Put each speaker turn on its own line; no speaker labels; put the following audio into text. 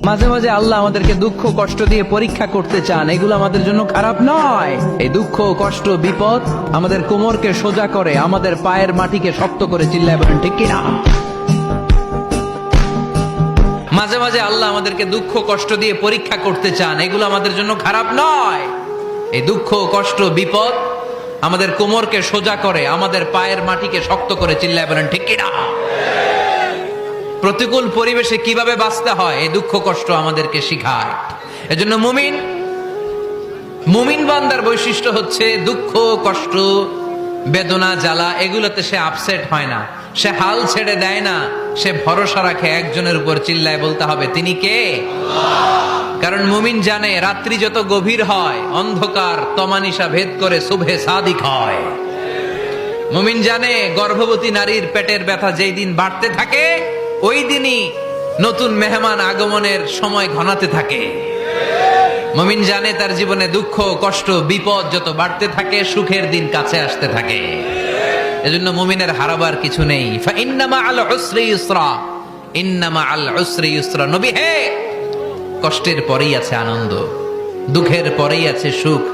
মাঝে মাঝে আল্লাহ আমাদেরকে দুঃখ কষ্ট দিয়ে পরীক্ষা করতে চান, এগুলো আমাদের জন্য খারাপ নয়। এই দুঃখ কষ্ট বিপদ আমাদের কোমরকে সোজা করে, আমাদের পায়ের মাটিকে শক্ত করে, চিল্লায় বলেন ঠিক কিনা? মাঝে মাঝে আল্লাহ আমাদেরকে দুঃখ কষ্ট দিয়ে পরীক্ষা করতে চান, এগুলো আমাদের জন্য খারাপ নয়। এই দুঃখ কষ্ট বিপদ আমাদের কোমরকে সোজা করে, আমাদের পায়ের মাটিকে শক্ত করে, চিল্লায় বলেন ঠিক কিনা? প্রতিকূল পরিবেশে কিভাবে বাঁচতে হয় এই দুঃখ কষ্ট আমাদেরকে শিখায়। এজন্য মুমিন বান্দার বৈশিষ্ট্য হচ্ছে দুঃখ কষ্ট বেদনা জ্বালা এগুলোতে সে আপসেট হয় না, সে হাল ছেড়ে দেয় না, সে ভরসা রাখে একজনের উপর, চিল্লায় বলতে হবে তিনি কে? কারণ মুমিন জানে রাত্রি যত গভীর হয় অন্ধকার তমানিসা ভেদ করে সুবহে সাদিক হয়। মুমিন জানে গর্ভবতী নারীর পেটের ব্যথা যেই দিন বাড়তে থাকে ওই দিনই নতুন মেহমান আগমনের সময় ঘনাতে থাকে। মুমিন জানে তার জীবনে দুঃখ কষ্ট বিপদ যত বাড়তে থাকে সুখের দিন কাছে আসতে থাকে। এজন্য মুমিনের হারাবার কিছু নেই। ফাইন্না মাআল উসরি ইউসরা, ইন্না মাআল উসরি ইউসরা। নবী হে, কষ্টের পরেই আছে আনন্দ, দুঃখের পরেই আছে সুখ।